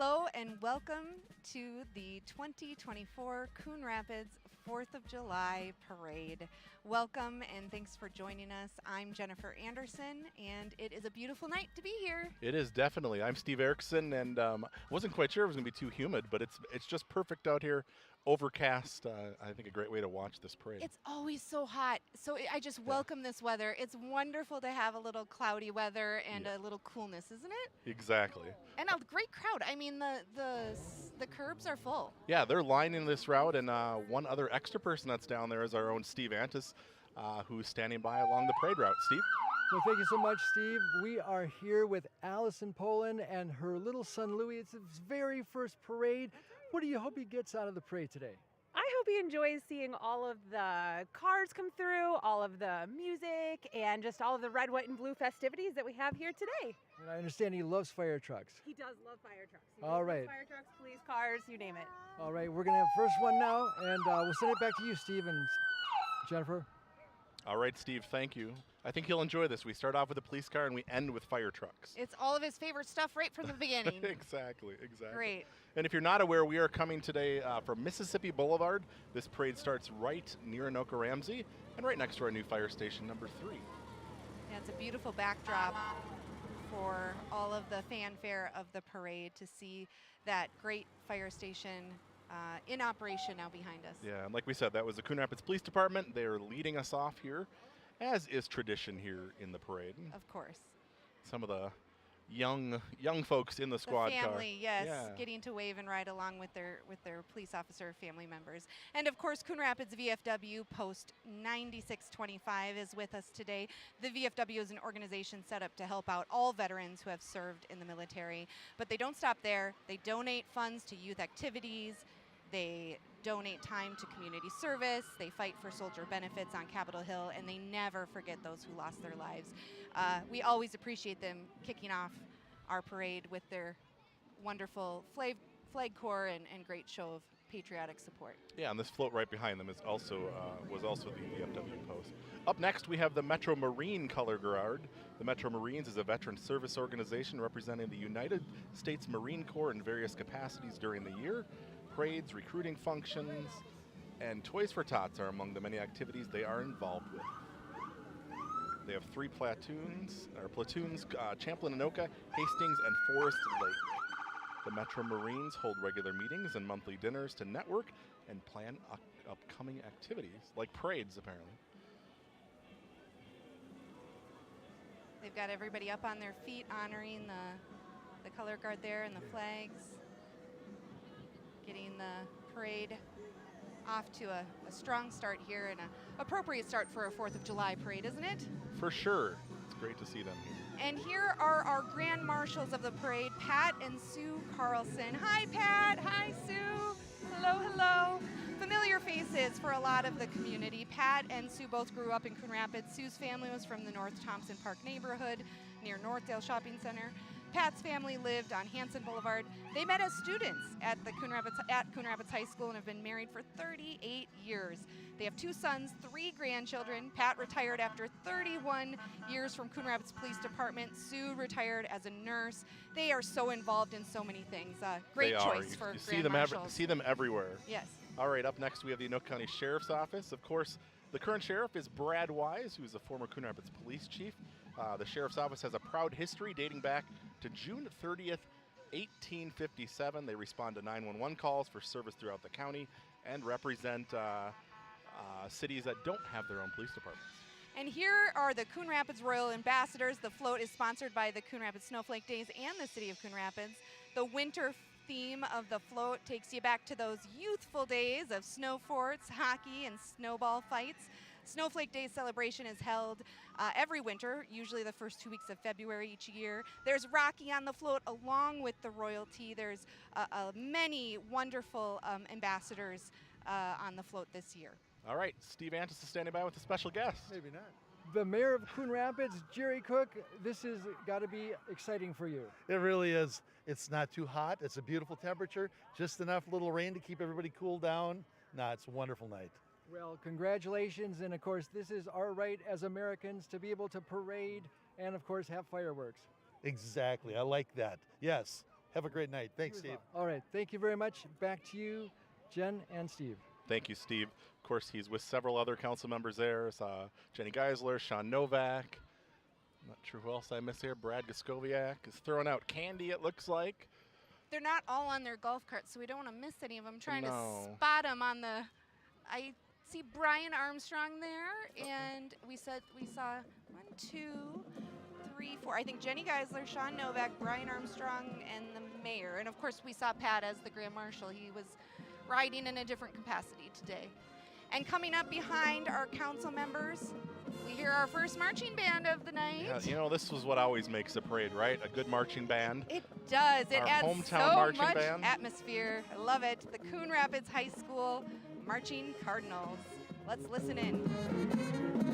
Hello and welcome to the 2024 Coon Rapids 4th of July Parade. Welcome and thanks for joining us. I'm Jennifer Anderson and it is a beautiful night to be here. It is definitely. I'm Steve Erickson and wasn't quite sure it was going to be too humid, but it's just perfect out here. Overcast, I think a great way to watch this parade. It's always so hot, so I just welcome this weather. It's wonderful to have a little cloudy weather and a little coolness, isn't it? Exactly. And a great crowd. I mean, the curbs are full. Yeah, they're lining this route, and one other extra person that's down there is our own Steve Antis, who's standing by along the parade route. Steve? Well, thank you so much, Steve. We are here with Allison Poland and her little son, Louie. It's his very first parade. What do you hope he gets out of the parade today? I hope he enjoys seeing all of the cars come through, all of the music, and just all of the red, white, and blue festivities that we have here today. And I understand he loves fire trucks. He does love fire trucks. He All loves right. Fire trucks, police cars, you name it. All right, we're going to have first one now, and we'll send it back to you, Steve and Jennifer. All right, Steve, thank you. I think he'll enjoy this. We start off with a police car and we end with fire trucks. It's all of his favorite stuff right from the beginning. Exactly. Great. And if you're not aware, we are coming today from Mississippi Boulevard. This parade starts right near Anoka Ramsey and right next to our new fire station, number 3. Yeah, it's a beautiful backdrop for all of the fanfare of the parade to see that great fire station in operation now behind us. Yeah, and like we said, that was the Coon Rapids Police Department. They're leading us off here, as is tradition here in the parade. Of course. Some of the young folks in the squad the car. family, yes, Yeah. getting to wave and ride along with their police officer family members. And of course, Coon Rapids VFW Post 9625 is with us today. The VFW is an organization set up to help out all veterans who have served in the military. But they don't stop there. They donate funds to youth activities. They donate time to community service. They fight for soldier benefits on Capitol Hill, and they never forget those who lost their lives. We always appreciate them kicking off our parade with their wonderful flag corps and great show of patriotic support. Yeah, and this float right behind them is also was also the VFW post. Up next, we have the Metro Marine Color Guard. The Metro Marines is a veteran service organization representing the United States Marine Corps in various capacities during the year. Parades, recruiting functions, and Toys for Tots are among the many activities they are involved with. They have 3 platoons, Champlain, Anoka, Hastings, and Forest Lake. The Metro Marines hold regular meetings and monthly dinners to network and plan upcoming activities, like parades, apparently. They've got everybody up on their feet honoring the color guard there and the flags. Getting the parade off to a strong start here and an appropriate start for a 4th of July parade, isn't it? For sure. It's great to see them here. And here are our grand marshals of the parade, Pat and Sue Carlson. Hi, Pat. Hi, Sue. Hello. Familiar faces for a lot of the community. Pat and Sue both grew up in Coon Rapids. Sue's family was from the North Thompson Park neighborhood near Northdale Shopping Center. Pat's family lived on Hanson Boulevard. They met as students at Coon Rapids High School and have been married for 38 years. They have 2 sons, 3 grandchildren. Pat retired after 31 years from Coon Rapids Police Department. Sue retired as a nurse. They are so involved in so many things. Great choice for grand marshals. See them everywhere. Yes. All right, up next we have the Anoka County Sheriff's Office. Of course, the current sheriff is Brad Wise, who's a former Coon Rapids police chief. The Sheriff's Office has a proud history dating back to June 30th, 1857. They respond to 911 calls for service throughout the county and represent cities that don't have their own police departments. And here are the Coon Rapids Royal Ambassadors. The float is sponsored by the Coon Rapids Snowflake Days and the City of Coon Rapids. The winter theme of the float takes you back to those youthful days of snow forts, hockey, and snowball fights. Snowflake Day celebration is held every winter, usually the first 2 weeks of February each year. There's Rocky on the float along with the royalty. There's many wonderful ambassadors on the float this year. All right, Steve Antis is standing by with a special guest. Maybe not. The mayor of Coon Rapids, Jerry Cook, this has got to be exciting for you. It really is. It's not too hot. It's a beautiful temperature. Just enough little rain to keep everybody cool down. It's a wonderful night. Well, congratulations. And of course, this is our right as Americans to be able to parade and of course have fireworks. Exactly. I like that. Yes. Have a great night. Thanks, You as Steve. well. All right, thank you very much. Back to you, Jen and Steve. Thank you, Steve. Of course, he's with several other council members there. Jenny Geisler, Sean Novak. I'm not sure who else I miss here. Brad Gaskoviak is throwing out candy, it looks like. They're not all on their golf carts, so we don't want to miss any of them. Trying to No. spot them on the. I see Brian Armstrong there, and we saw 1, 2, 3, 4. I think Jenny Geisler, Sean Novak, Brian Armstrong, and the mayor. And of course, we saw Pat as the Grand Marshal. He was riding in a different capacity today. And coming up behind our council members, we hear our first marching band of the night. Yeah, you know, this was what always makes a parade, right? A good marching band. It does. It Our adds hometown so marching much band. atmosphere. I love it. The Coon Rapids High School Marching Cardinals. Let's listen in.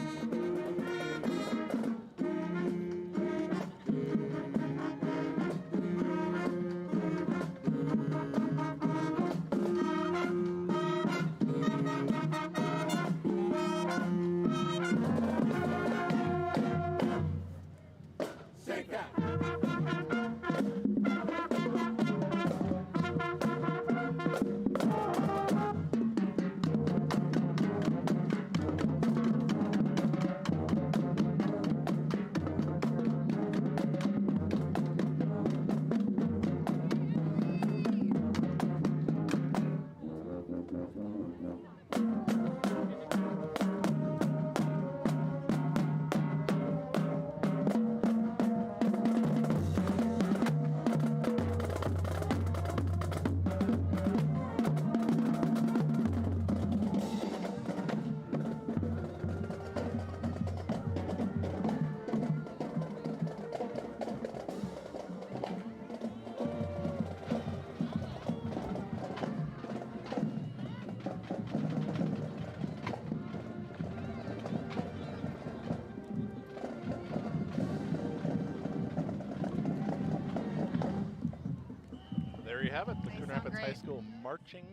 There you have it, the They Coon sound Rapids High great. School Marching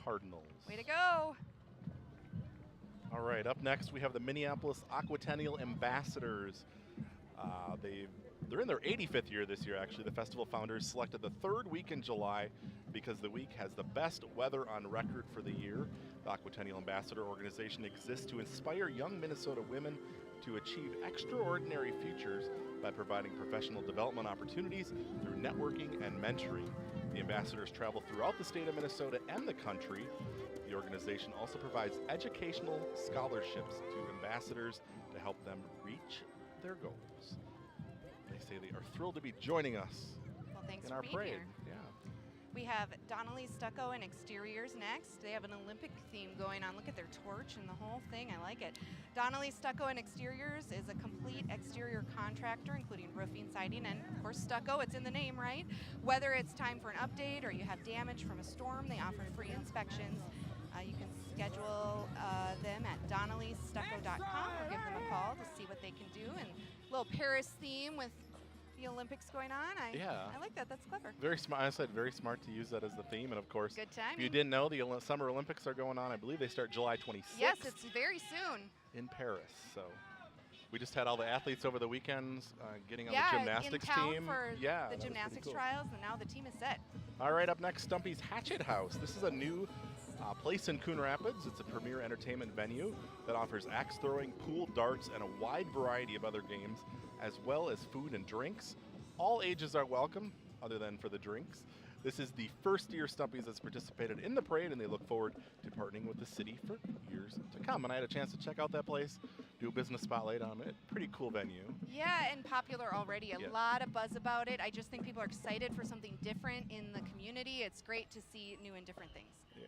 Cardinals. Way to go. All right, up next we have the Minneapolis Aquatennial Ambassadors. They're in their 85th year this year, actually. The festival founders selected the third week in July because the week has the best weather on record for the year. The Aquatennial Ambassador organization exists to inspire young Minnesota women to achieve extraordinary futures by providing professional development opportunities through networking and mentoring. The ambassadors travel throughout the state of Minnesota and the country. The organization also provides educational scholarships to ambassadors to help them reach their goals. They say they are thrilled to be joining us Well, thanks in for our being parade. here. Yeah. We have Donnelly Stucco and Exteriors next. They have an Olympic theme going on. Look at their torch and the whole thing. I like it. Donnelly Stucco and Exteriors is a complete exterior contractor, including roofing, siding, and of course stucco. It's in the name, right? Whether it's time for an update or you have damage from a storm, they offer free inspections. You can schedule them at donnellystucco.com or give them a call to see what they can do. And a little Paris theme with the Olympics going on. I like that. That's clever. Very smart. I said very smart to use that as the theme. And of course, Good if you timing. didn't know, the Summer Olympics are going on. I believe they start July 26th Yes, it's very soon. in Paris. So we just had all the athletes over the weekends getting on Yeah, the gymnastics in town team. for Yeah, that the was pretty gymnastics cool. trials, and now the team is set. All right, up next, Stumpy's Hatchet House. This is a new place in Coon Rapids. It's a premier entertainment venue that offers axe throwing, pool, darts, and a wide variety of other games, as well as food and drinks. All ages are welcome, other than for the drinks. This is the first year Stumpy's has participated in the parade, and they look forward to partnering with the city for years to come. And I had a chance to check out that place, do a business spotlight on it. Pretty cool venue. Yeah, and popular already. A Yeah. lot of buzz about it. I just think people are excited for something different in the community. It's great to see new and different things. Yeah.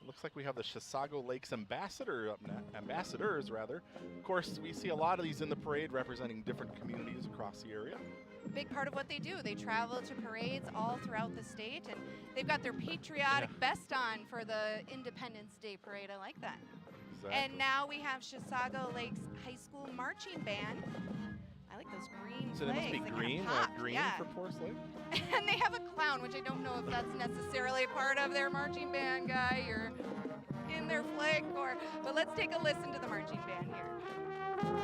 It looks like we have the Chisago Lakes ambassadors rather. Of course, we see a lot of these in the parade representing different communities across the area. Big part of what they do. They travel to parades all throughout the state, and they've got their patriotic vest on for the Independence Day parade. I like that. Exactly. And now we have Chisago Lakes High School Marching Band. I like those green So they must be flags. They kinda green, pop, like green yeah. for Forest Lake? And they have a clown, which I don't know if that's necessarily part of their marching band guy or in their flag corps. But let's take a listen to the marching band here.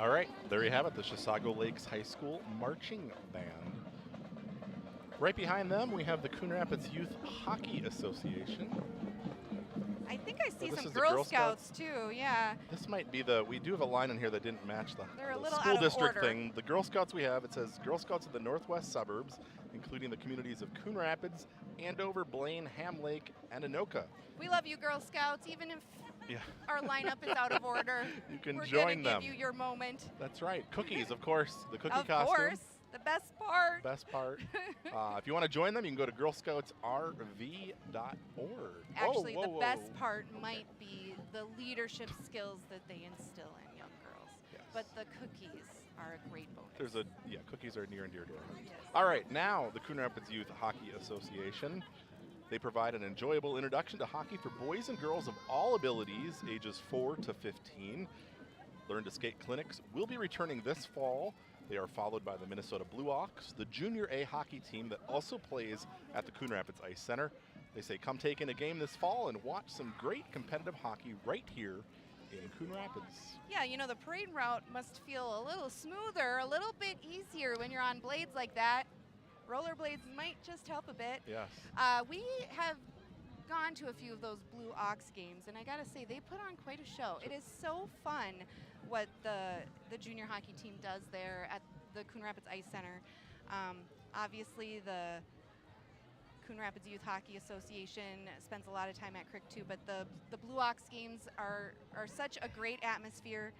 All right, there you have it, the Chisago Lakes High School Marching Band. Right behind them, we have the Coon Rapids Youth Hockey Association. I think I see this some is the Girl Girl Scouts too. Yeah. This might be we do have a line in here that didn't match They're a the little school out of district order. thing. The Girl Scouts we have, it says Girl Scouts of the Northwest Suburbs, including the communities of Coon Rapids, Andover, Blaine, Ham Lake, and Anoka. We love you, Girl Scouts, even if Yeah. our lineup is out of order. You can We're join gonna them. give you your moment. That's right. Cookies, of course. The cookie Of costume. course, the best part. Best part. If you want to join them, you can go to girlscoutsrv.org. Actually, Whoa, the whoa, best whoa. part might be the leadership skills that they instill in young girls. Yes. But the cookies are a great bonus. Cookies are near and dear to our hearts. Yes. All right, now the Coon Rapids Youth Hockey Association. They provide an enjoyable introduction to hockey for boys and girls of all abilities, ages 4 to 15. Learn to skate clinics will be returning this fall. They are followed by the Minnesota Blue Ox, the Junior A hockey team that also plays at the Coon Rapids Ice Center. They say come take in a game this fall and watch some great competitive hockey right here in Coon Rapids. Yeah, you know, the parade route must feel a little smoother, a little bit easier when you're on blades like that. Rollerblades might just help a bit. Yes. We have gone to a few of those Blue Ox games, and I gotta say, they put on quite a show. It is so fun what the junior hockey team does there at the Coon Rapids Ice Center. Obviously, the Coon Rapids Youth Hockey Association spends a lot of time at Crick too, but the Blue Ox games are such a great atmosphere.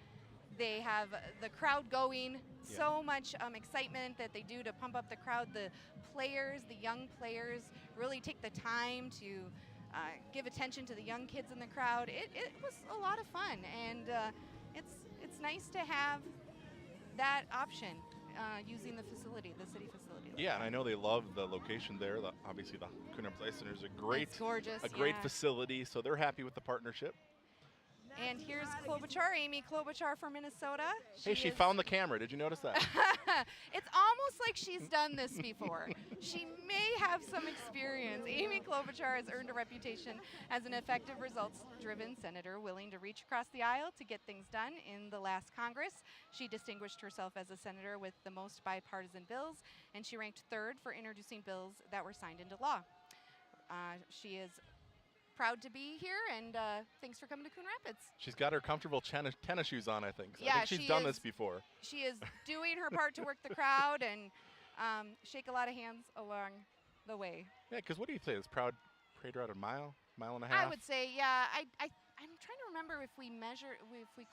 They have the crowd going, so much excitement that they do to pump up the crowd. The players, the young players, really take the time to give attention to the young kids in the crowd. It was a lot of fun, and it's nice to have that option using the facility, the city facility. Yeah, and I know they love the location there. Obviously, the Coon Rapids Ice Center is It's gorgeous. a great yeah. facility, so they're happy with the partnership. And here's Klobuchar, Amy Klobuchar from Minnesota. Hey, she is- found the camera. Did you notice that? It's almost like she's done this before. She may have some experience. Amy Klobuchar has earned a reputation as an effective, results-driven senator willing to reach across the aisle to get things done. In the last Congress, she distinguished herself as a senator with the most bipartisan bills, and she ranked third for introducing bills that were signed into law. She is proud to be here, and thanks for coming to Coon Rapids. She's got her comfortable tennis shoes on, I think. So I Yeah, think she's she done is. this before. She is doing her part to work the crowd and shake a lot of hands along the way. Yeah, because what do you say? Is Proud Parade Route a mile and a half? I would say, yeah. I'm trying to remember if we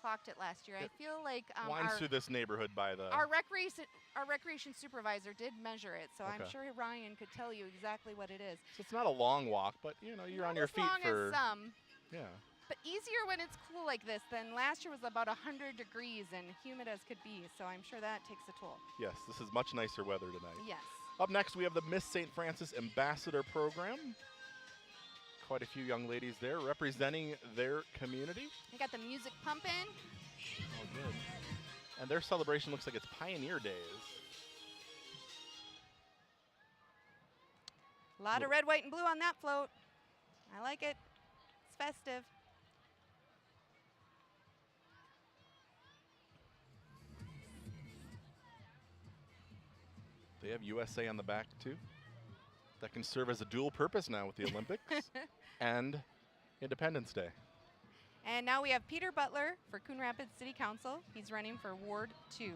clocked it last year. I feel like Winds through this neighborhood by the. our recreation supervisor did measure it, so I'm Okay. sure Ryan could tell you exactly what it is. So it's not a long walk, but you're on your feet as long for. as some, Yeah. but easier when it's cool like this. Than last year was about 100 degrees and humid as could be, so I'm sure that takes a toll. Yes, this is much nicer weather tonight. Yes. Up next, we have the Miss St. Francis Ambassador Program. Quite a few young ladies there representing their community. We got the music pumping. Oh, good. And their celebration looks like it's Pioneer Days. A lot of red, white, and blue on that float. I like it. It's festive. They have USA on the back, too. That can serve as a dual purpose now with the Olympics and Independence Day. And now we have Peter Butler for Coon Rapids City Council. He's running for Ward 2.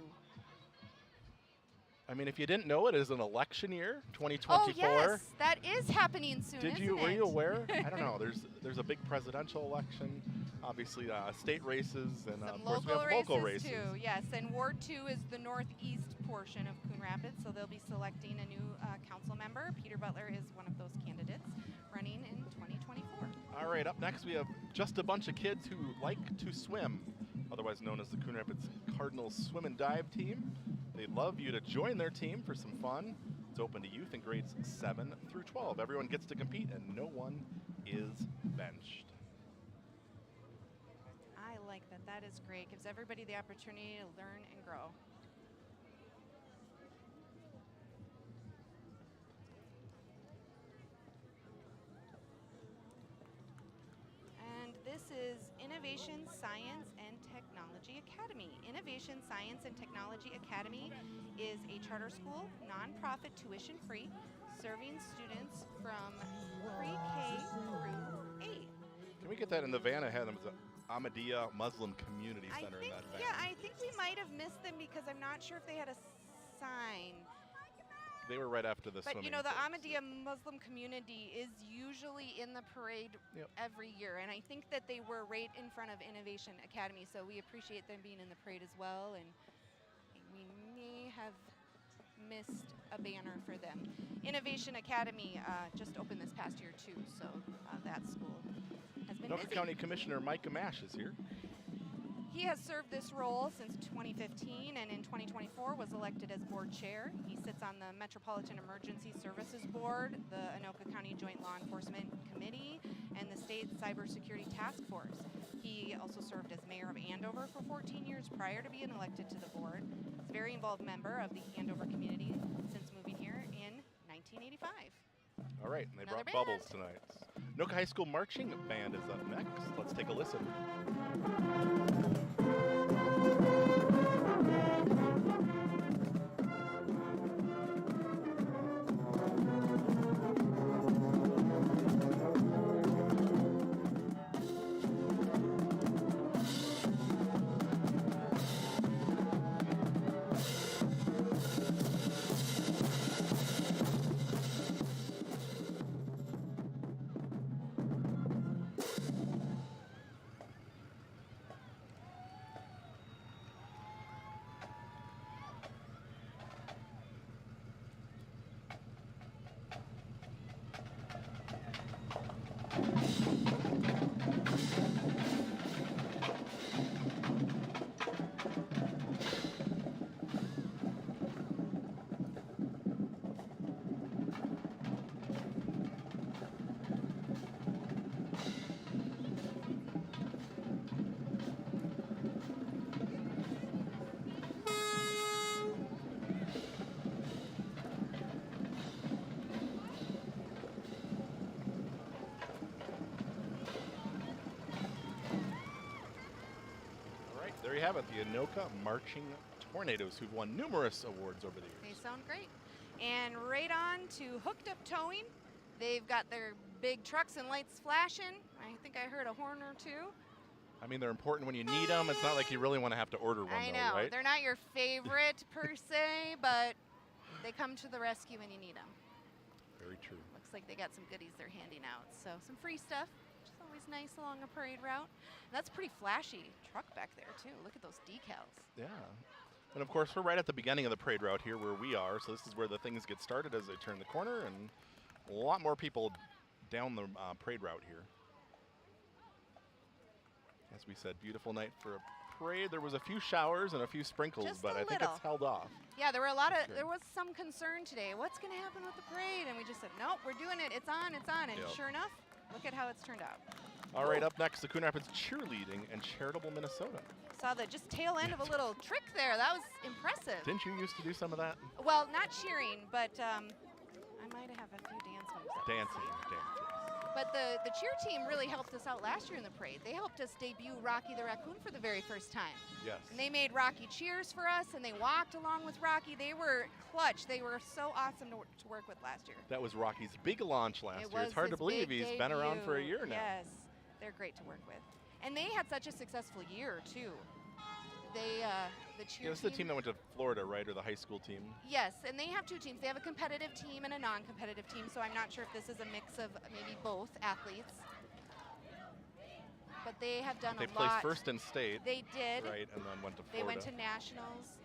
I mean, if you didn't know, it is an election year, Oh 2024. yes, that is happening soon, Were isn't you it? aware? I don't know. There's a big presidential election, obviously state races, and Some of course we have local races. too. Yes, and Ward 2 is the northeast portion of Coon Rapids, so they'll be selecting a new council member. Peter Butler is one of those candidates running in 2024. All right, up next we have just a bunch of kids who like to swim, otherwise known as the Coon Rapids Cardinals Swim and Dive Team. They'd love you to join their team for some fun. It's open to youth in grades 7 through 12. Everyone gets to compete and no one is benched. I like that. That is great. Gives everybody the opportunity to learn and grow. And this is Innovation, Science, and Technology Technology Academy. Innovation Science and Technology Academy is a charter school, nonprofit, tuition-free, serving students from pre-K through 8. Can we get that in the van ahead? It was the Ahmadiyya Muslim Community Center in that van. Yeah, I think we might have missed them because I'm not sure if they had a sign. They were right after the But swimming. you know, the things. Ahmadiyya Muslim community is usually in the parade Yep. every year, and I think that they were right in front of Innovation Academy, so we appreciate them being in the parade as well, and we may have missed a banner for them. Innovation Academy just opened this past year too, so that school has been Anoka busy. County Commissioner Mike Gamache is here. He has served this role since 2015 and in 2024 was elected as board chair. He sits on the Metropolitan Emergency Services Board, the Anoka County Joint Law Enforcement Committee, and the State Cybersecurity Task Force. He also served as mayor of Andover for 14 years prior to being elected to the board. He's a very involved member of the Andover community since moving here in 1985. All right, and they Another brought bubbles tonight. Anoka High School Marching Band is up next. Let's take a listen. There you have it, the Anoka Marching Tornadoes, who've won numerous awards over the They years. sound great. And right on to Hooked Up Towing. They've got their big trucks and lights flashing. I think I heard a horn or two. I mean, they're important when you need them. It's not like you really want to have to order one, I though, know. right? They're not your favorite per se, but they come to the rescue when you need them. Very true. Looks like they got some goodies they're handing out. So some free stuff, which is always nice along a parade route. And that's a pretty flashy truck back there, too. Look at those decals. Yeah. And of course, we're right at the beginning of the parade route here where we are. So this is where the things get started as they turn the corner, and a lot more people down the parade route here. As we said, beautiful night for a parade. There was a few showers and a few sprinkles, Just but a I think little. it's held off. Yeah, there were Good. there was some concern today. What's going to happen with the parade? And we just said, nope, we're doing it. It's on, it's on. And Yep. sure enough, look at how it's turned out. All right, up next, the Coon Rapids Cheerleading and Charitable Minnesota. Saw the just tail end of a little trick there. That was impressive. Didn't you used to do some of that? Well, not cheering, but I might have a few dance moves. up my Dancing, sleeve. dancing. But the cheer team really helped us out last year in the parade. They helped us debut Rocky the Raccoon for the very first time. Yes. And they made Rocky cheers for us, and they walked along with Rocky. They were clutch. They were so awesome to work with last year. That was Rocky's big launch last It year. It's was hard to his believe big he's been around for a debut. year now. Yes, they're great to work with. And they had such a successful year, too. They, the cheer Yeah, this is the team that went to Florida, right, or the high school team? Yes, and they have two teams. They have a competitive team and a non-competitive team, so I'm not sure if this is a mix of maybe both athletes. But they have done They a placed lot. first in state, They did. right, and then went to They Florida. went to nationals.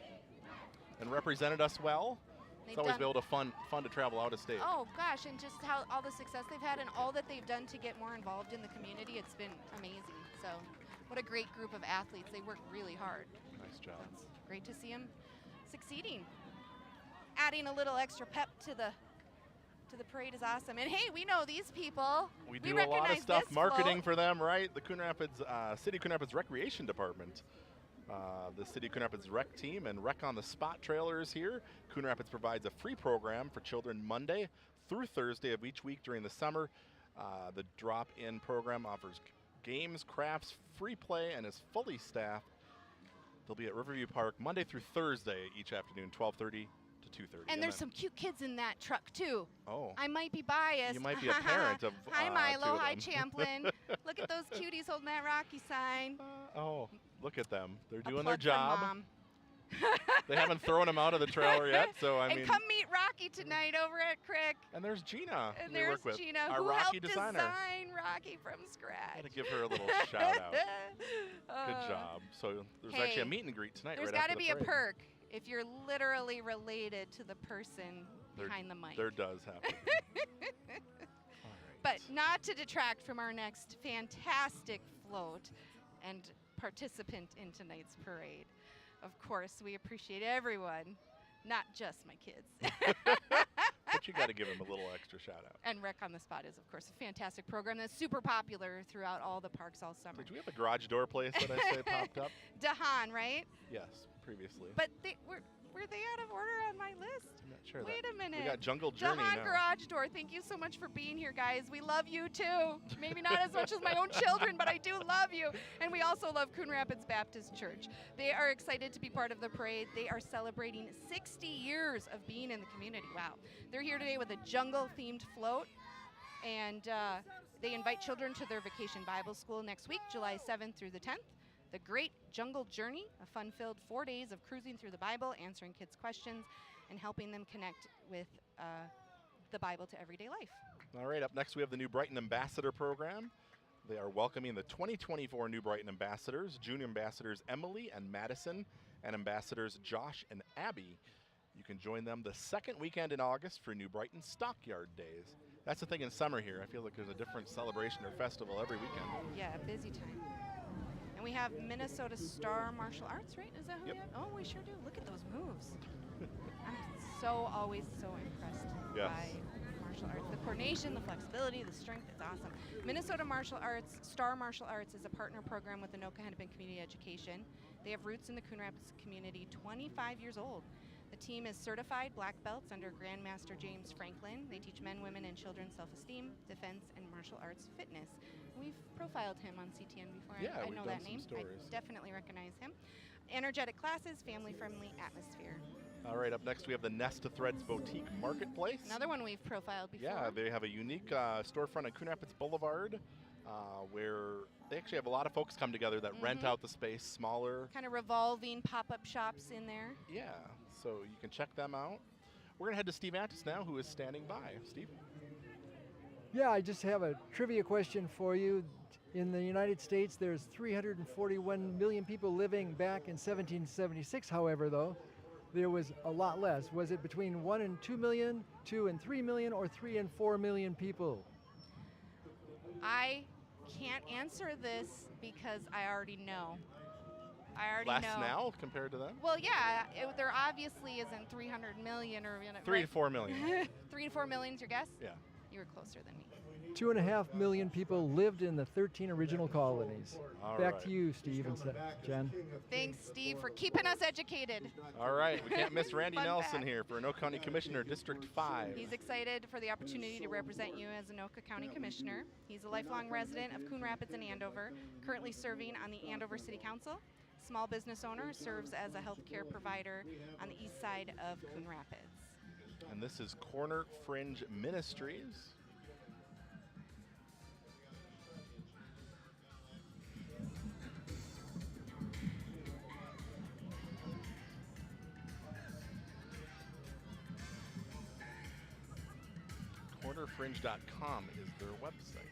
And represented us well. They've It's always done- been able to fun to travel out of state. Oh gosh, and just how all the success they've had and all that they've done to get more involved in the community, it's been amazing. So, what a great group of athletes. They work really hard. Nice job. It's great to see them succeeding. Adding a little extra pep to the parade is awesome. And hey, we know these people. We do a lot of recognize stuff this marketing float. for them, right? The Coon Rapids, City Coon Rapids Recreation Department. The City Coon Rapids Rec Team and Rec on the Spot trailers here. Coon Rapids provides a free program for children Monday through Thursday of each week during the summer. The drop-in program offers games, crafts, free play, and is fully staffed. They'll be at Riverview Park Monday through Thursday each afternoon, 12:30 to 2:30. And there's some cute kids in that truck too. Oh. I might be biased. You might be a parent of Hi two Milo, of hi them. Champlin. Look at those cuties holding that Rocky sign. Oh, look at them. They're A doing their plug for job. Mom. They haven't thrown him out of the trailer yet, so I and mean. come meet Rocky tonight over at Crick. And there's Gina. And we there's work with, Gina, our who Rocky helped designer. design Rocky from scratch. Gotta give her a little shout out. Good Uh, job. So there's hey, actually a meet and greet tonight. There's right got after to the be a parade. perk if you're literally related to the person behind the mic. There does happen. All But right. not to detract from our next fantastic float and participant in tonight's parade. Of course, we appreciate everyone, not just my kids. But you got to give him a little extra shout out. And Rec on the Spot is, of course, a fantastic program that's super popular throughout all the parks all summer. Did we have a garage door place that I say popped up? Dahan, right? Yes, previously. But were they out of order on my list? I'm not sure. Wait a minute. We got Jungle Journey Dahan now. Garage Door, thank you so much for being here, guys. We love you too. Maybe not as much as my own children, but I do love you. And we also love Coon Rapids Baptist Church. They are excited to be part of the parade. They are celebrating 60 years of being in the community. Wow. They're here today with a jungle-themed float. And they invite children to their vacation Bible school next week, July 7th through the 10th. The Great Jungle Journey, a fun-filled 4 days of cruising through the Bible, answering kids' questions, and helping them connect with the Bible to everyday life. All right, up next we have the New Brighton Ambassador Program. They are welcoming the 2024 New Brighton Ambassadors, Junior Ambassadors Emily and Madison, and Ambassadors Josh and Abby. You can join them the second weekend in August for New Brighton Stockyard Days. That's the thing in summer here. I feel like there's a different celebration or festival every weekend. Yeah, busy time. And we have Minnesota Star Martial Arts, right? Is that who Yep. we have? Oh, we sure do. Look at those moves. I'm always so impressed Yes. by martial arts. The coordination, the flexibility, the strength, it's awesome. Minnesota Martial Arts, Star Martial Arts is a partner program with Anoka Hennepin Community Education. They have roots in the Coon Rapids community, 25 years old. The team is certified black belts under Grandmaster James Franklin. They teach men, women, and children self-esteem, defense, and martial arts fitness. We've profiled him on CTN before. Yeah, I we've know done that some name. stories. I definitely recognize him. Energetic classes, family-friendly atmosphere. All right, up next we have the Nest of Threads Boutique Marketplace. Another one we've profiled before. Yeah, they have a unique storefront on Coon Rapids Boulevard where they actually have a lot of folks come together that rent out the space, smaller. Kind of revolving pop-up shops in there. Yeah, so you can check them out. We're going to head to Steve Antis now, who is standing by. Steve? Yeah, I just have a trivia question for you. In the United States, there's 341 million people living back in 1776. However, though, there was a lot less. Was it between 1 and 2 million, 2 and 3 million, or 3 and 4 million people? I can't answer this because I already know. I already Less know. now compared to then? Well, yeah, there obviously isn't 300 million or 3 to 4 million. 3 to 4 million's your guess? Yeah. You were closer than me. 2.5 million people lived in the 13 original colonies. All Back right. to you, Steve and Jen. Thanks, Steve, for keeping us educated. All right, we can't miss Randy Fun Nelson fact. here for Anoka County Commissioner, District 5. He's excited for the opportunity to represent you as Anoka County Commissioner. He's a lifelong resident of Coon Rapids and Andover, currently serving on the Andover City Council. Small business owner, serves as a healthcare provider on the east side of Coon Rapids. And this is Corner Fringe Ministries. Cornerfringe.com is their website.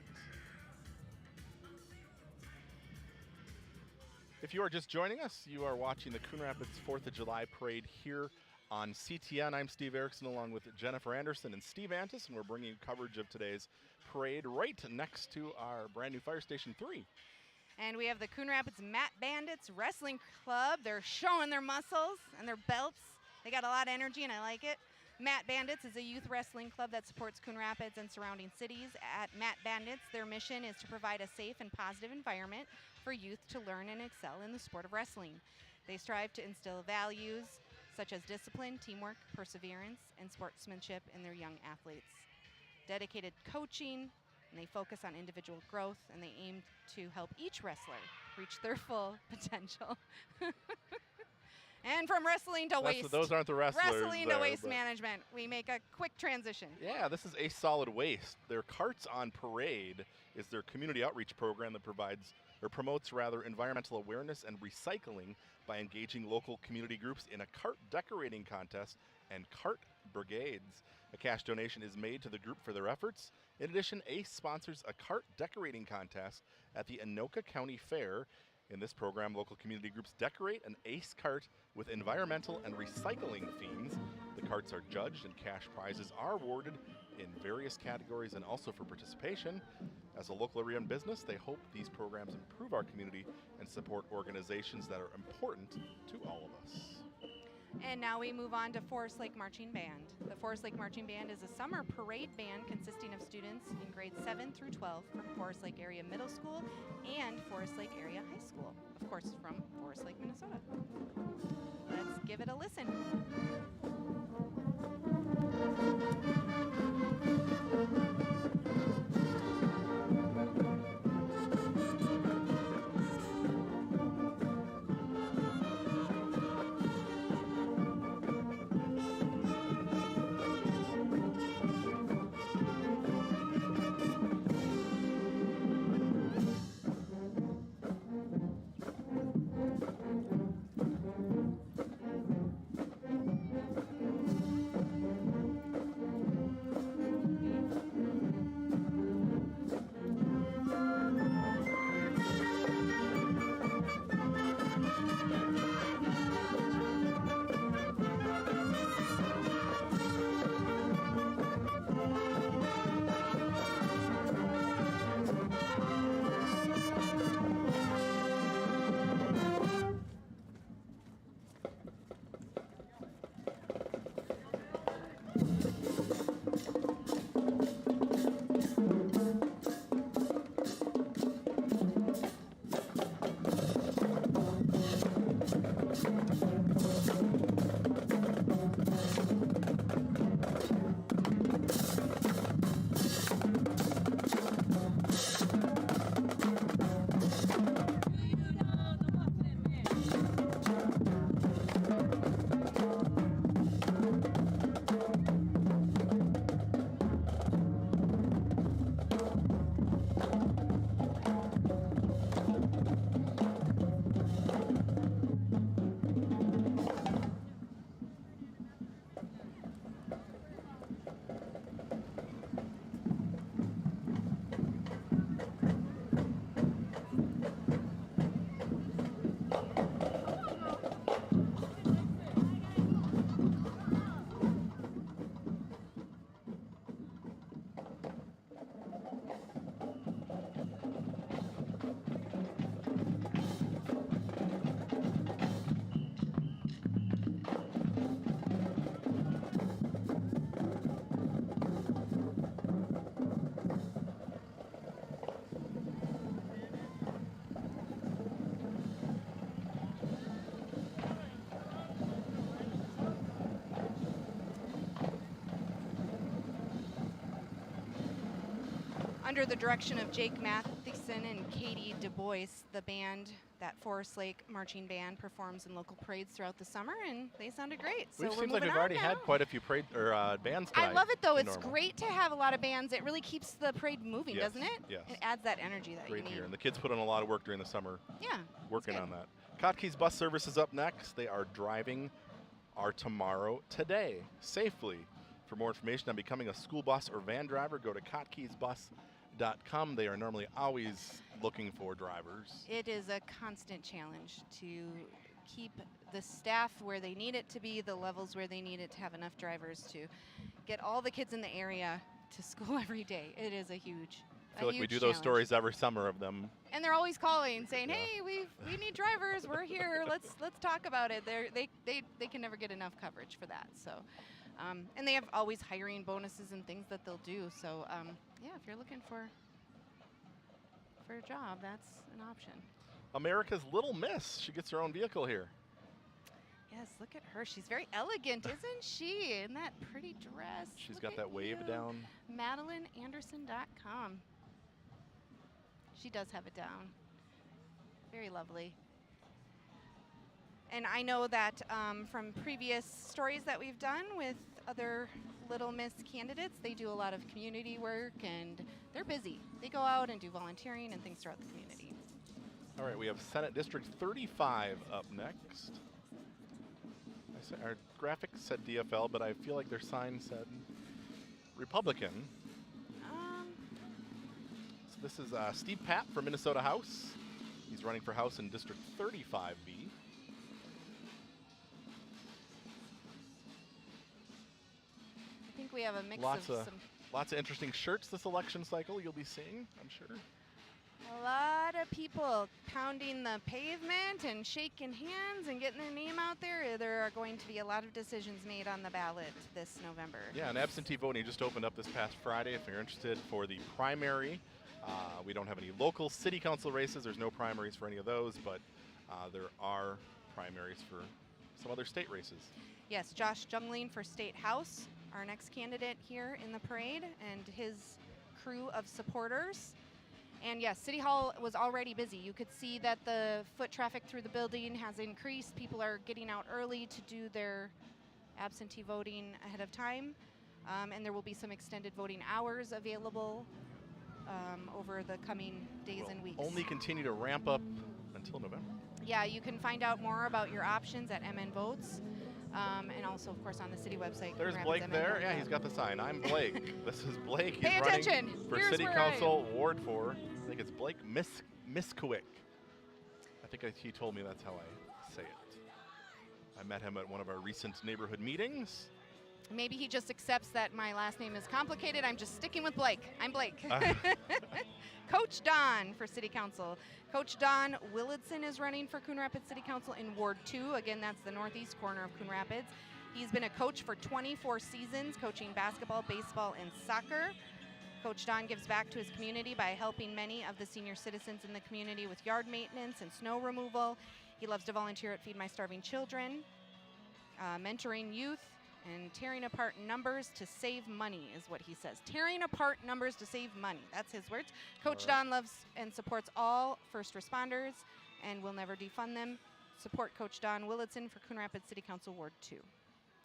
If you are just joining us, you are watching the Coon Rapids 4th of July Parade here on CTN. I'm Steve Erickson along with Jennifer Anderson and Steve Antis, and we're bringing you coverage of today's parade right next to our brand new Fire Station 3. And we have the Coon Rapids Mat Bandits Wrestling Club. They're showing their muscles and their belts. They got a lot of energy, and I like it. Mat Bandits is a youth wrestling club that supports Coon Rapids and surrounding cities. At Mat Bandits, their mission is to provide a safe and positive environment for youth to learn and excel in the sport of wrestling. They strive to instill values such as discipline, teamwork, perseverance, and sportsmanship in their young athletes. Dedicated coaching, and they focus on individual growth, and they aim to help each wrestler reach their full potential. And from wrestling to waste. Those aren't the wrestlers. Wrestling to there, waste but- management. We make a quick transition. Yeah, this is A Solid Waste. Their Carts on Parade is their community outreach program that promotes environmental awareness and recycling by engaging local community groups in a cart decorating contest and cart brigades. A cash donation is made to the group for their efforts. In addition, ACE sponsors a cart decorating contest at the Anoka County Fair. In this program, local community groups decorate an ACE cart with environmental and recycling themes. The carts are judged and cash prizes are awarded in various categories and also for participation. As a local area business, they hope these programs improve our community and support organizations that are important to all of us. And now we move on to Forest Lake Marching Band. The Forest Lake Marching Band is a summer parade band consisting of students in grades 7 through 12 from Forest Lake Area Middle School and Forest Lake Area High School, of course from Forest Lake, Minnesota. Let's give it a listen. Under the direction of Jake Matheson and Katie Du Bois, the band, that Forest Lake Marching Band, performs in local parades throughout the summer, and they sounded great. So It we're seems like moving we've on already now. had quite a few bands tonight. I love it, though. than It's normal. great to have a lot of bands. It really keeps the parade moving, Yes, doesn't it? yes. It adds that energy that Great you need. here. And the kids put in a lot of work during the summer Yeah. working good. on that. Kotke's bus service is up next. They are driving our tomorrow today safely. For more information on becoming a school bus or van driver, go to kotkesbus.com. They are normally always looking for drivers. It is a constant challenge to keep the staff where they need it to be, the levels where they need it to have enough drivers to get all the kids in the area to school every day. It is a huge I feel like we do those stories every summer of them. And they're always calling, saying, Yeah. "Hey, we need drivers. We're here. Let's talk about it." They can never get enough coverage for that. So, and they have always hiring bonuses and things that they'll do. So, yeah, if you're looking for a job, that's an option. America's Little Miss. She gets her own vehicle here. Yes, look at her. She's very elegant, isn't she? In that pretty dress. She's Look got at that wave you. down. MadelineAnderson.com. She does have it down. Very lovely. And I know that from previous stories that we've done with other Little Miss candidates, they do a lot of community work and they're busy. They go out and do volunteering and things throughout the community. All right, we have Senate District 35 up next. Our graphics said DFL, but I feel like their sign said Republican. So this is Steve Papp from Minnesota House. He's running for House in District 35B. I think we have a mix Lots of some. Lots of interesting shirts this election cycle you'll be seeing, I'm sure. A lot of people pounding the pavement and shaking hands and getting their name out there. There are going to be a lot of decisions made on the ballot this November. Yeah, and absentee voting just opened up this past Friday if you're interested for the primary. We don't have any local city council races. There's no primaries for any of those, but there are primaries for some other state races. Yes, Josh Jungling for State House, our next candidate here in the parade, and his crew of supporters. And yes, City Hall was already busy. You could see that the foot traffic through the building has increased. People are getting out early to do their absentee voting ahead of time. And there will be some extended voting hours available over the coming days and weeks. Only continue to ramp up until November. Yeah, you can find out more about your options at MN Votes. And also, of course, on the city website. There's Blake there. Yeah, he's got the sign. I'm Blake. This is Blake. He's Pay running attention. for Here's City where Council, Ward 4. I think it's Blake Miskowicz. I think he told me that's how I say it. I met him at one of our recent neighborhood meetings. Maybe he just accepts that my last name is complicated. I'm just sticking with Blake. I'm Blake. Coach Don for City Council. Coach Don Willardson is running for Coon Rapids City Council in Ward 2. Again, that's the northeast corner of Coon Rapids. He's been a coach for 24 seasons, coaching basketball, baseball, and soccer. Coach Don gives back to his community by helping many of the senior citizens in the community with yard maintenance and snow removal. He loves to volunteer at Feed My Starving Children, mentoring youth, and tearing apart numbers to save money is what he says. Tearing apart numbers to save money. That's his words. Coach Don loves and supports all first responders and will never defund them. Support Coach Don Willardson for Coon Rapids City Council Ward 2.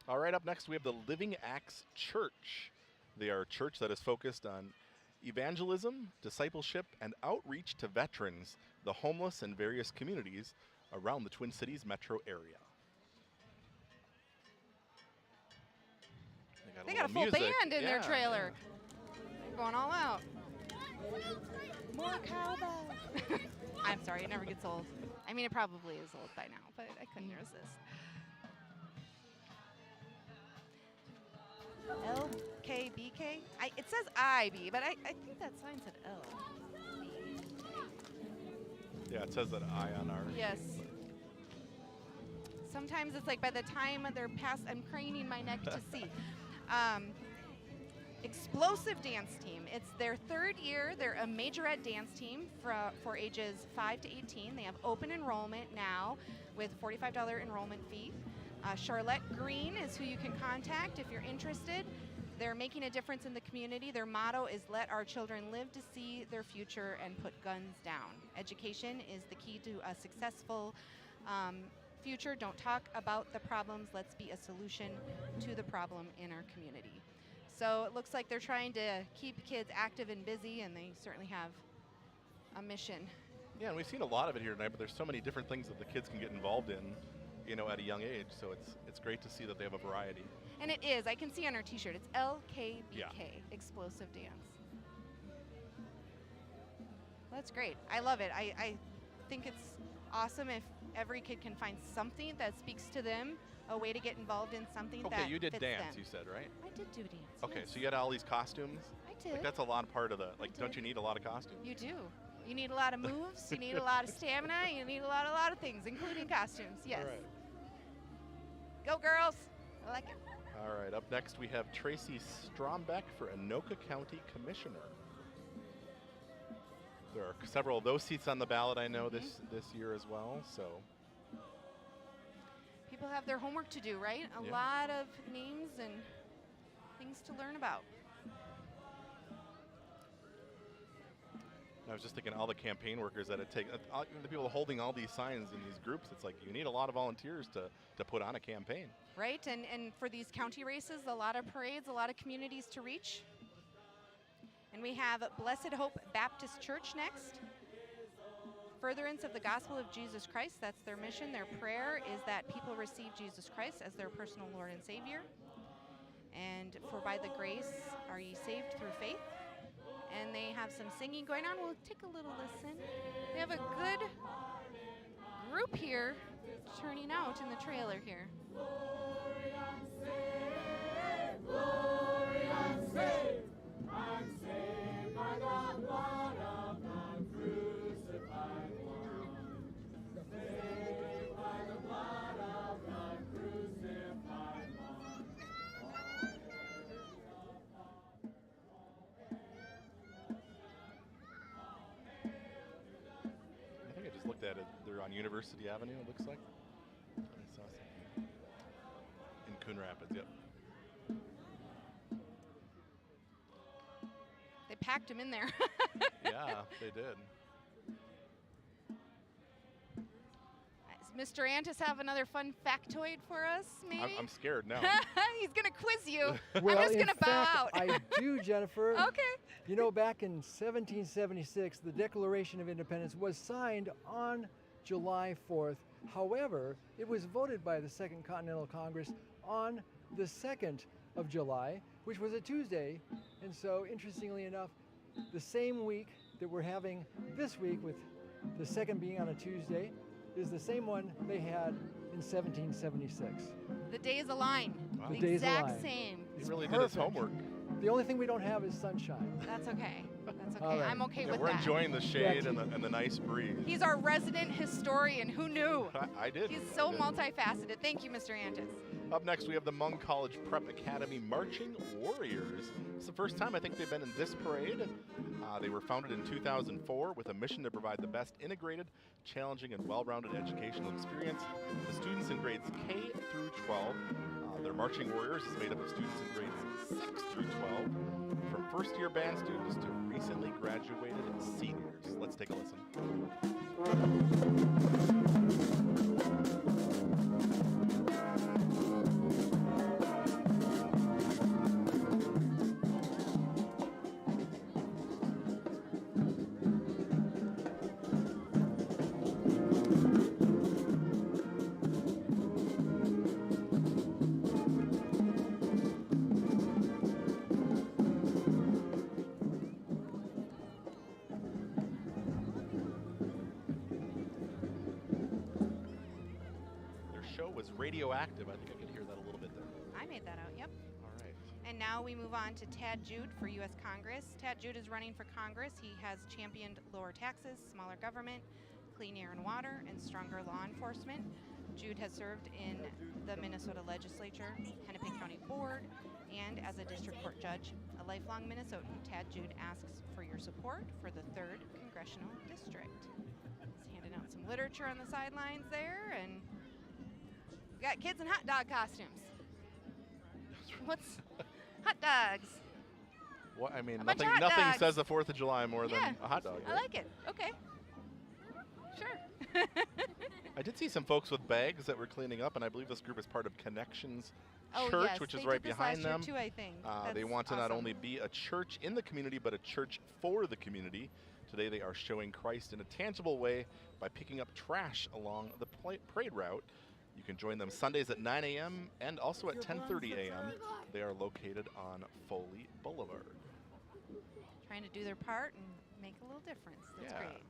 All right, up next we have the Living Axe Church. They are a church that is focused on evangelism, discipleship, and outreach to veterans, the homeless, and various communities around the Twin Cities metro area. They got a full band in their trailer. They're going all out. More cowbell. I'm sorry, it never gets old. I mean, it probably is old by now, but I couldn't resist. LKBK? It says IB, but I think that sign said L. Yeah, it says that I on our. Yes. Sometimes it's like by the time they're past, I'm craning my neck to see. Explosive dance team. It's their third year. They're a majorette dance team for ages 5 to 18. They have open enrollment now with $45 enrollment fee. Charlotte Green is who you can contact if you're interested. They're making a difference in the community. Their motto is let our children live to see their future and put guns down. Education is the key to a successful future. Don't talk about the problems. Let's be a solution to the problem in our community. So it looks like they're trying to keep kids active and busy, and they certainly have a mission. Yeah, and we've seen a lot of it here tonight, but there's so many different things that the kids can get involved in, you know, at a young age. So it's great to see that they have a variety. And it is. I can see on our T-shirt. It's LKBK, yeah. Explosive Dance. That's great. I love it. I think it's awesome if every kid can find something that speaks to them, a way to get involved in something that Okay, you did fits dance, them. you said, right? I did do dance. Okay, yes. so you had all these costumes? I did. Like, that's a lot of part of the, like, don't did. you need a lot of costumes? You do. You need a lot of moves. You need a lot of stamina. You need a lot of things, including costumes. Yes. All right. Go girls. I like it. All right, up next we have Tracy Strombeck for Anoka County Commissioner. There are several of those seats on the ballot, I know, this year as well, so. People have their homework to do, right? A Yeah. lot of names and things to learn about. I was just thinking all the campaign workers that it takes, the people holding all these signs in these groups, it's like you need a lot of volunteers to put on a campaign. Right, and for these county races, a lot of parades, a lot of communities to reach. And we have Blessed Hope Baptist Church next. Furtherance of the gospel of Jesus Christ, that's their mission. Their prayer is that people receive Jesus Christ as their personal Lord and Savior. And for by the grace are ye saved through faith. And they have some singing going on. We'll take a little listen. They have a good group here turning out in the trailer here. I think I just looked at it. They're on University Avenue, it looks like. I saw something. In Coon Rapids, yep. They packed him in there. Yeah, they did. Does Mr. Antis have another fun factoid for us, maybe? I'm scared now. He's going to quiz you. Well, I'm just in going to bow fact, out. I do, Jennifer. Okay. You know, back in 1776, the Declaration of Independence was signed on July 4th. However, it was voted by the Second Continental Congress on the 2nd of July, which was a Tuesday. And so, interestingly enough, the same week that we're having this week, with the 2nd being on a Tuesday, is the same one they had in 1776. The days align. Wow. The The days exact align. same. He really did his perfect. homework. The only thing we don't have is sunshine. That's okay. That's okay. All right. I'm okay Yeah, with we're that. enjoying the shade Yeah. and the nice breeze. He's our resident historian. Who knew? I did. He's so I did. multifaceted. Thank you, Mr. Antis. Up next, we have the Mung College Prep Academy Marching Warriors. It's the first time I think they've been in this parade. They were founded in 2004 with a mission to provide the best integrated, challenging, and well-rounded educational experience to students in grades K through 12. Their Marching Warriors is made up of students in grades 6 through 12, from first-year band students to recently graduated seniors. Let's take a listen. Radioactive. I think I could hear that a little bit there. I made that out, yep. All right. And now we move on to Tad Jude for U.S. Congress. Tad Jude is running for Congress. He has championed lower taxes, smaller government, clean air and water, and stronger law enforcement. Jude has served in the Minnesota Legislature, Hennepin County Board, and as a district court judge. A lifelong Minnesotan, Tad Jude asks for your support for the 3rd Congressional District. He's handing out some literature on the sidelines there, and we got kids in hot dog costumes. What's hot dogs? What I mean, A bunch of nothing hot nothing dogs. says the 4th of July more Yeah, than a hot dog. I right? like it. Okay. Sure. I did see some folks with bags that were cleaning up, and I believe this group is part of Connections Oh, Church, yes, which is they right did this behind last year them. too, I think. They That's want to not awesome. only be a church in the community, but a church for the community. Today they are showing Christ in a tangible way by picking up trash along the parade route. You can join them Sundays at 9 a.m. and also at 10:30 a.m. They are located on Foley Boulevard. Trying to do their part and make a little difference. That's Yeah. great.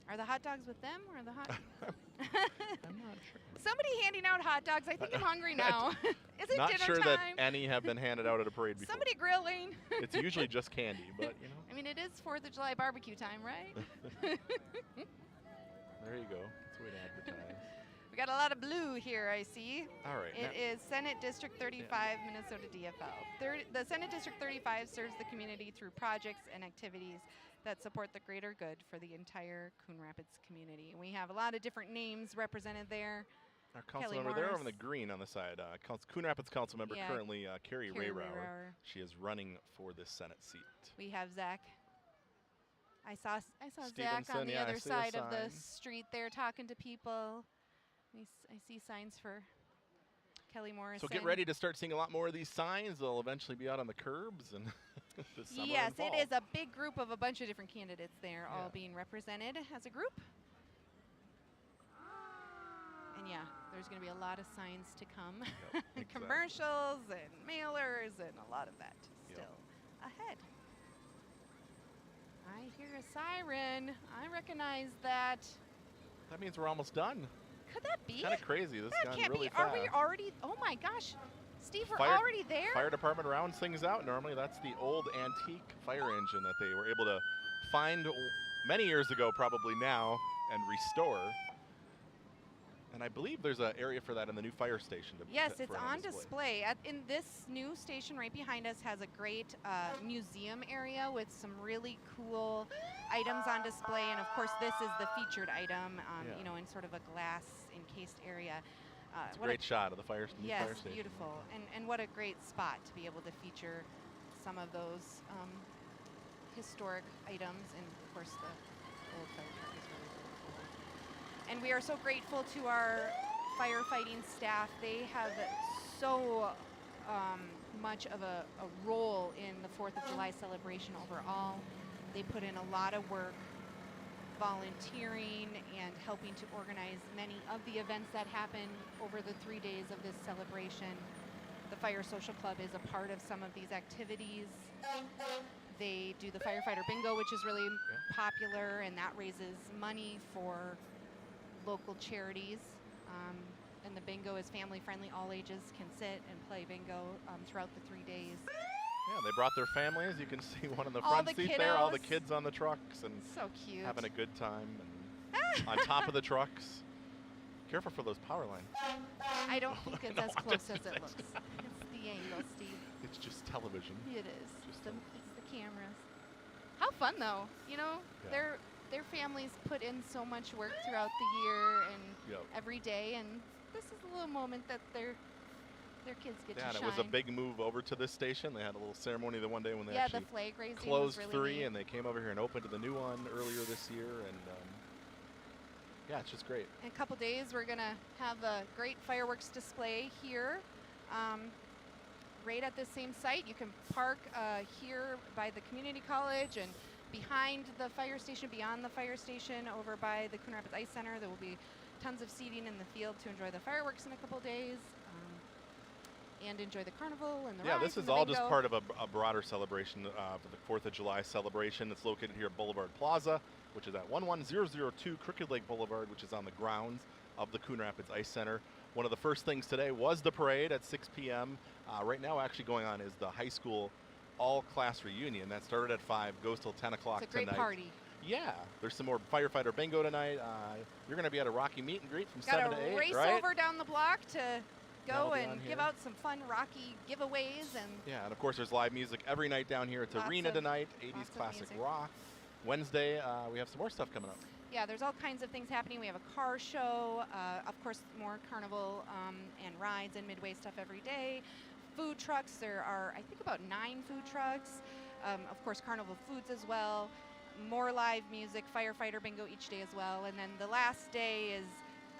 Are the hot dogs with them or the hot? I'm not sure. Somebody handing out hot dogs. I think I'm hungry now. Is it Not dinner sure time? that any have been handed out at a parade before. Somebody grilling. It's usually just candy, but you know. I mean, it is 4th of July barbecue time, right? There you go. That's a way to advertise. We got a lot of blue here, I see. All right. It is Senate District 35, Minnesota DFL. The Senate District 35 serves the community through projects and activities that support the greater good for the entire Coon Rapids community. And we have a lot of different names represented there. Our council Kelly member there over Morris. in the green on the side. Coon Rapids council member Yeah, currently Carrie Carrie Rayrauer. Rayrauer. She is running for this Senate seat. We have Zach. I saw Zach on Stevenson, the yeah, I other see a side of the sign. street there talking to people. I see signs for Kelly Morrison. So get ready to start seeing a lot more of these signs. They'll eventually be out on the curbs and this summer Yes, and fall. it is a big group of a bunch of different candidates there, all Yeah. being represented as a group. And yeah, there's going to be a lot of signs to come. Yep, exactly. Commercials and mailers and a lot of that still ahead. I hear a siren. I recognize that. That means we're almost done. Could that be? Kind of crazy. This That has gone can't really be. fast. Are we already? Oh my gosh. Steve, we're Fire- already there? Fire department rounds things out. Normally, that's the old antique fire engine that they were able to find many years ago, probably now, and restore. And I believe there's an area for that in the new fire station. Yes, for it's an on display. In this new station right behind us has a great museum area with some really cool items on display. And of course, this is the featured item, you know, in sort of a glass encased area. It's a great shot of the fire, new yes, fire station. beautiful. And what a great spot to be able to feature some of those historic items. And of course, the old fire truck is really, really cool. And we are so grateful to our firefighting staff. They have so much of a role in the 4th of July celebration overall. They put in a lot of work volunteering and helping to organize many of the events that happen over the 3 days of this celebration. The Fire Social Club is a part of some of these activities. They do the firefighter bingo, which is really popular, and that raises money for local charities. And the bingo is family friendly. All ages can sit and play bingo throughout the 3 days. Yeah, they brought their families. You can see one in the All front the seat there, all the kiddos. kids on the trucks and So cute. having a good time. And on top of the trucks. Careful for those power lines. I don't think it's No, as I'm close just- as it looks. It's the angle, Steve. It's just television. It is. Just It's the cameras. How fun though, you know? Yeah. Their families put in so much work throughout the year and Yep. every day, and this is a little moment that their kids get Yeah, to and shine. it was a big move over to this station. They had a little ceremony the one day when they the actually flag raising closed was really 3, neat. and they came over here and opened the new one earlier this year. And yeah, it's just great. In a couple days, we're gonna have a great fireworks display here, right at the same site. You can park here by the community college and behind the fire station, beyond the fire station, over by the Coon Rapids Ice Center. There will be tons of seating in the field to enjoy the fireworks in a couple days, and enjoy the carnival and the Yeah, rides this and is the all just bingo. part of a broader celebration for the 4th of July celebration. It's located here at Boulevard Plaza, which is at 11002 Crooked Lake Boulevard, which is on the grounds of the Coon Rapids Ice Center. One of the first things today was the parade at 6 p.m. Right now actually going on is the high school all-class reunion. That started at 5, goes till 10 o'clock It's a great tonight. party. Yeah, there's some more firefighter bingo tonight. You're going to be at a Rocky meet and greet from Got 7 to 8, to race right? over down the block to That'll go be and on give here. out some fun Rocky giveaways. And Yeah, and of course there's live music every night down here. It's Lots Arena of- tonight, lots 80s of classic music. rock. Wednesday, we have some more stuff coming up. yeah, there's all kinds of things happening. We have a car show, of course, more carnival and rides and midway stuff every day. Food trucks, there are, I think, about 9 food trucks. Of course, carnival foods as well. More live music, firefighter bingo each day as well. And then the last day is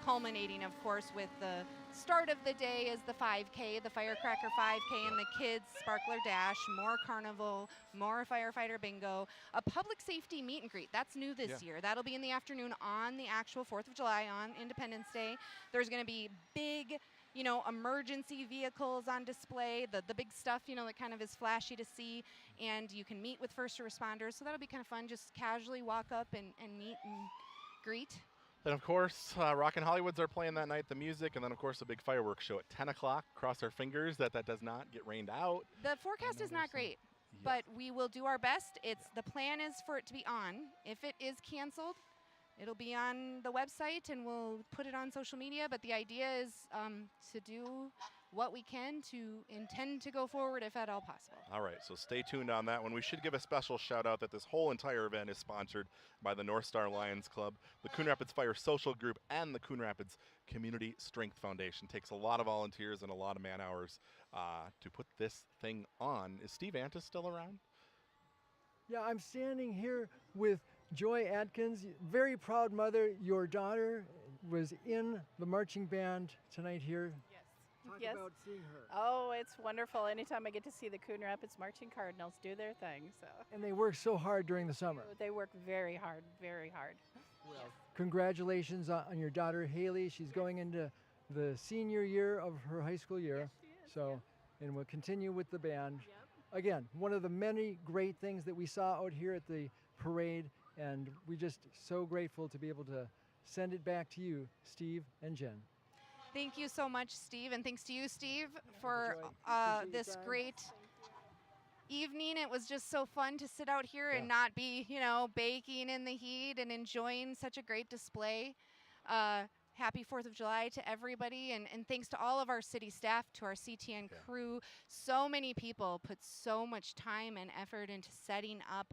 culminating, of course, with the start of the day is the 5K, the Firecracker 5K, and the Kids Sparkler Dash, more carnival, more firefighter bingo, a public safety meet and greet. That's new this year. That'll be in the afternoon on the actual 4th of July, on Independence Day. There's going to be big, you know, emergency vehicles on display, the big stuff, you know, that kind of is flashy to see, and you can meet with first responders. So that'll be kind of fun, just casually walk up and meet and greet. And of course, Rockin' Hollywoods are playing that night, the music, and then of course a big fireworks show at 10 o'clock. Cross our fingers that does not get rained out. The forecast is not great, but we will do our best. The plan is for it to be on. If it is canceled, it'll be on the website and we'll put it on social media. But the idea is to do what we can to intend to go forward if at all possible. All right, so stay tuned on that one. We should give a special shout out that this whole entire event is sponsored by the North Star Lions Club, the Coon Rapids Fire Social Group, and the Coon Rapids Community Strength Foundation. Takes a lot of volunteers and a lot of man hours to put this thing on. Is Steve Antis still around? Yeah, I'm standing here with Joy Atkins, very proud mother. Your daughter was in the marching band tonight here. Yes. Talk Yes. about seeing her. Oh, it's wonderful. Anytime I get to see the Coon Rapids Marching Cardinals do their thing. So And they work so hard during the summer. they work very hard, very hard. Congratulations on your daughter Haley. She's going into the senior year of her high school year. So, and we'll continue with the band. Again, one of the many great things that we saw out here at the parade, and we just so grateful to be able to send it back to you, Steve and Jen. Thank you so much, Steve, and thanks to you, Steve, for Enjoy. Appreciate your this time. great evening. It was just so fun to sit out here and Yeah. not be, baking in the heat and enjoying such a great display. Happy 4th of July to everybody, and thanks to all of our city staff, to our CTN Yeah. crew. So many people put so much time and effort into setting up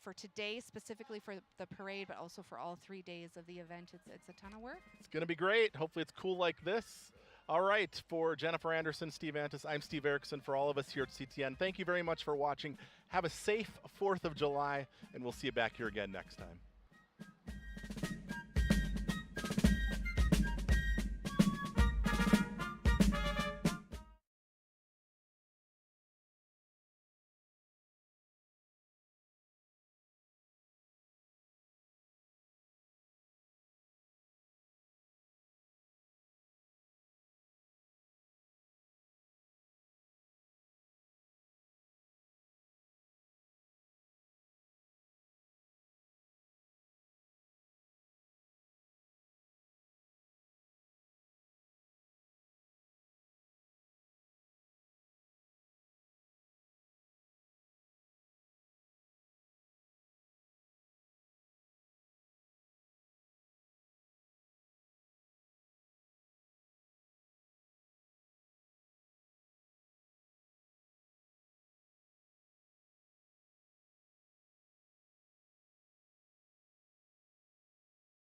for today, specifically for the parade, but also for all 3 days of the event. It's a ton of work. It's going to be great. Hopefully it's cool like this. All right, for Jennifer Anderson, Steve Antis, I'm Steve Erickson. For all of us here at CTN, thank you very much for watching. Have a safe 4th of July, and we'll see you back here again next time.